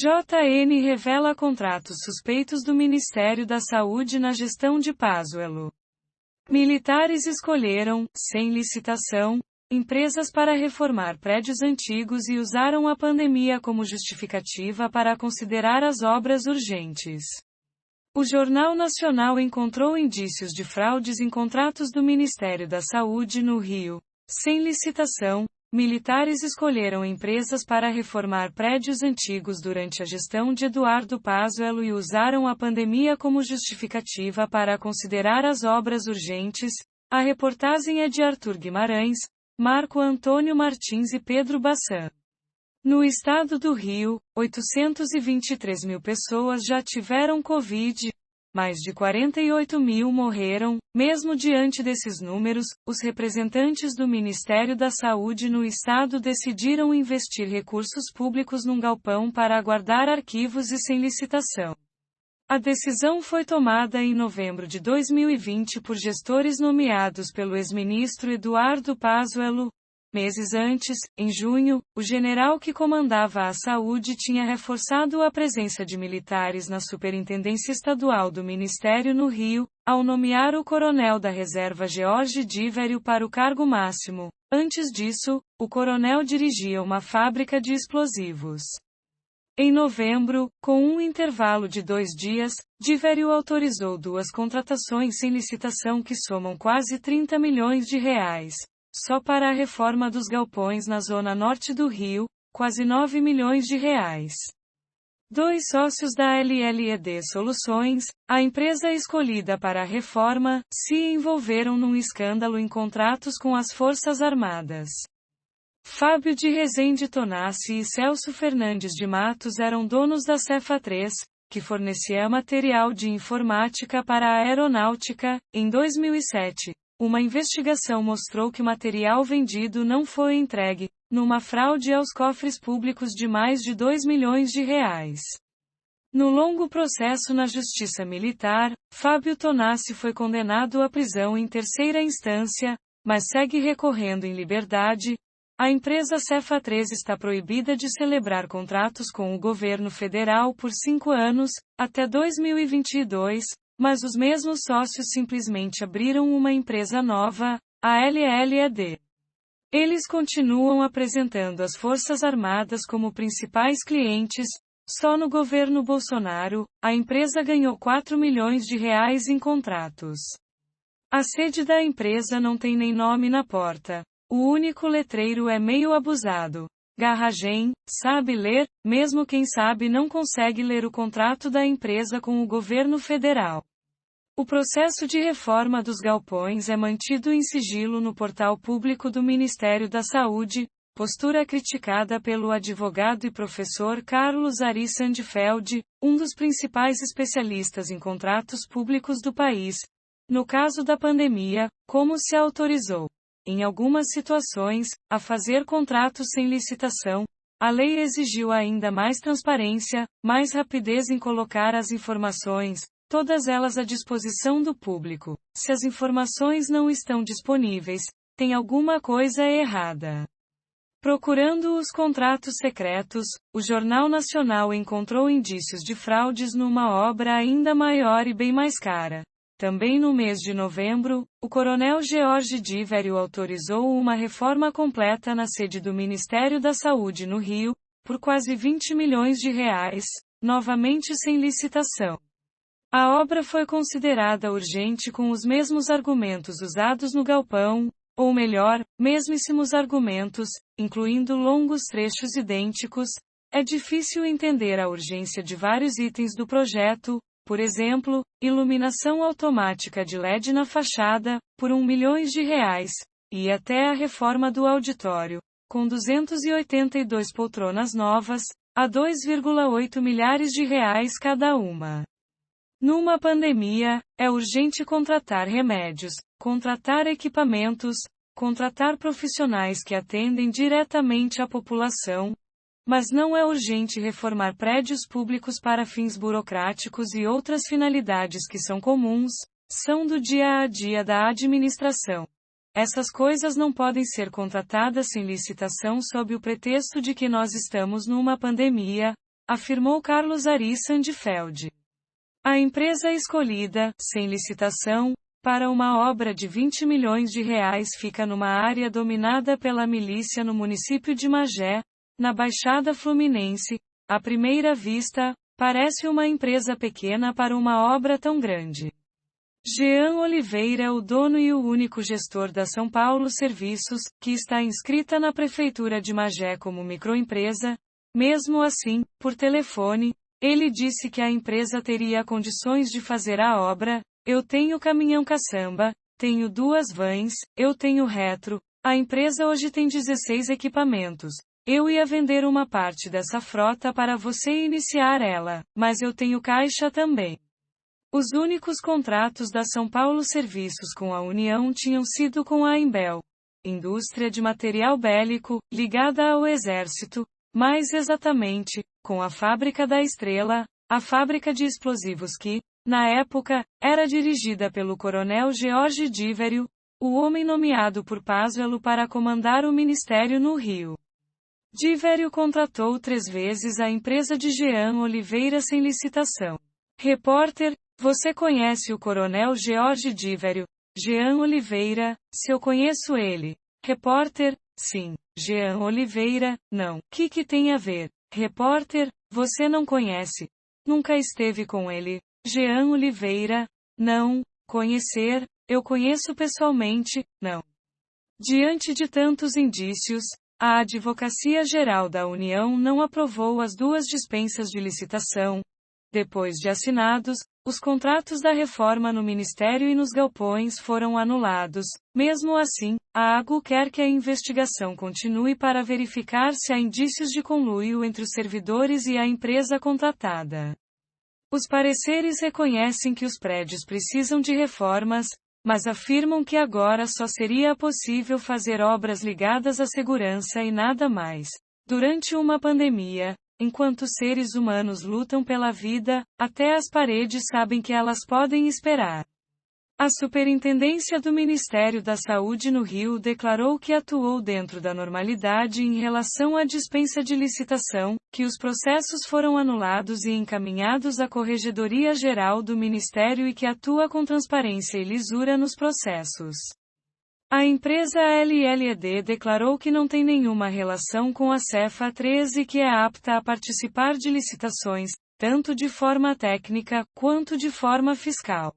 JN revela contratos suspeitos do Ministério da Saúde na gestão de Pazuello. Militares escolheram, sem licitação, empresas para reformar prédios antigos e usaram a pandemia como justificativa para considerar as obras urgentes. O Jornal Nacional encontrou indícios de fraudes em contratos do Ministério da Saúde no Rio. Sem licitação, militares escolheram empresas para reformar prédios antigos durante a gestão de Eduardo Pazuello e usaram a pandemia como justificativa para considerar as obras urgentes. A reportagem é de Arthur Guimarães, Marco Antônio Martins e Pedro Bassan. No estado do Rio, 823 mil pessoas já tiveram Covid. Mais de 48 mil morreram. Mesmo diante desses números, os representantes do Ministério da Saúde no estado decidiram investir recursos públicos num galpão para guardar arquivos e sem licitação. A decisão foi tomada em novembro de 2020 por gestores nomeados pelo ex-ministro Eduardo Pazuello. Meses antes, em junho, o general que comandava a saúde tinha reforçado a presença de militares na Superintendência Estadual do Ministério no Rio, ao nomear o coronel da reserva George Díverio para o cargo máximo. Antes disso, o coronel dirigia uma fábrica de explosivos. Em novembro, com um intervalo de 2 dias, Díverio autorizou 2 contratações sem licitação que somam quase 30 milhões de reais. Só para a reforma dos galpões na zona norte do Rio, quase 9 milhões de reais. 2 sócios da LLED Soluções, a empresa escolhida para a reforma, se envolveram num escândalo em contratos com as Forças Armadas. Fábio de Rezende Tonassi e Celso Fernandes de Matos eram donos da Cefa 3, que fornecia material de informática para a aeronáutica. Em 2007, uma investigação mostrou que o material vendido não foi entregue, numa fraude aos cofres públicos de mais de 2 milhões de reais. No longo processo na Justiça Militar, Fábio Tonassi foi condenado à prisão em terceira instância, mas segue recorrendo em liberdade. A empresa Cefa 3 está proibida de celebrar contratos com o governo federal por 5 anos, até 2022, mas os mesmos sócios simplesmente abriram uma empresa nova, a LLED. Eles continuam apresentando as Forças Armadas como principais clientes. Só no governo Bolsonaro, a empresa ganhou 4 milhões de reais em contratos. A sede da empresa não tem nem nome na porta. O único letreiro é meio abusado. Garragem, sabe ler, mesmo quem sabe não consegue ler o contrato da empresa com o governo federal. O processo de reforma dos galpões é mantido em sigilo no portal público do Ministério da Saúde, postura criticada pelo advogado e professor Carlos Ari Sandfeld, um dos principais especialistas em contratos públicos do país. No caso da pandemia, como se autorizou, em algumas situações, a fazer contratos sem licitação, a lei exigiu ainda mais transparência, mais rapidez em colocar as informações, todas elas à disposição do público. Se as informações não estão disponíveis, tem alguma coisa errada. Procurando os contratos secretos, o Jornal Nacional encontrou indícios de fraudes numa obra ainda maior e bem mais cara. Também no mês de novembro, o coronel George Díverio autorizou uma reforma completa na sede do Ministério da Saúde no Rio, por quase 20 milhões de reais, novamente sem licitação. A obra foi considerada urgente com os mesmos argumentos usados no galpão, ou melhor, mesmíssimos argumentos, incluindo longos trechos idênticos. É difícil entender a urgência de vários itens do projeto. Por exemplo, iluminação automática de LED na fachada, por 1 milhões de reais, e até a reforma do auditório, com 282 poltronas novas, a 2,8 milhares de reais cada uma. Numa pandemia, é urgente contratar remédios, contratar equipamentos, contratar profissionais que atendem diretamente à população. Mas não é urgente reformar prédios públicos para fins burocráticos e outras finalidades que são comuns, são do dia a dia da administração. Essas coisas não podem ser contratadas sem licitação sob o pretexto de que nós estamos numa pandemia. afirmou Carlos Ari Sandfeld. A empresa escolhida, sem licitação, para uma obra de 20 milhões de reais fica numa área dominada pela milícia no município de Magé, na Baixada Fluminense. À primeira vista, parece uma empresa pequena para uma obra tão grande. Jean Oliveira, o dono e o único gestor da São Paulo Serviços, que está inscrita na Prefeitura de Magé como microempresa, mesmo assim, por telefone, ele disse que a empresa teria condições de fazer a obra. Eu tenho caminhão caçamba, tenho 2 vans, eu tenho retro, a empresa hoje tem 16 equipamentos. Eu ia vender uma parte dessa frota para você iniciar ela, mas eu tenho caixa também. Os únicos contratos da São Paulo Serviços com a União tinham sido com a Imbel, indústria de material bélico, ligada ao Exército, mais exatamente, com a Fábrica da Estrela, a fábrica de explosivos que, na época, era dirigida pelo coronel George Díverio, o homem nomeado por Pazuello para comandar o ministério no Rio. Díverio contratou 3 vezes a empresa de Jean Oliveira sem licitação. Repórter: você conhece o coronel George Díverio? Jean Oliveira: se eu conheço ele. Repórter: sim. Jean Oliveira: não. Que tem a ver? Repórter: você não conhece. Nunca esteve com ele. Jean Oliveira: não. Conhecer, eu conheço pessoalmente, não. Diante de tantos indícios, a Advocacia Geral da União não aprovou as 2 dispensas de licitação. Depois de assinados, os contratos da reforma no Ministério e nos galpões foram anulados. Mesmo assim, a AGU quer que a investigação continue para verificar se há indícios de conluio entre os servidores e a empresa contratada. Os pareceres reconhecem que os prédios precisam de reformas, mas afirmam que agora só seria possível fazer obras ligadas à segurança e nada mais. Durante uma pandemia, enquanto seres humanos lutam pela vida, até as paredes sabem que elas podem esperar. A Superintendência do Ministério da Saúde no Rio declarou que atuou dentro da normalidade em relação à dispensa de licitação, que os processos foram anulados e encaminhados à Corregedoria Geral do Ministério e que atua com transparência e lisura nos processos. A empresa LLED declarou que não tem nenhuma relação com a Cefa 13 e que é apta a participar de licitações, tanto de forma técnica, quanto de forma fiscal.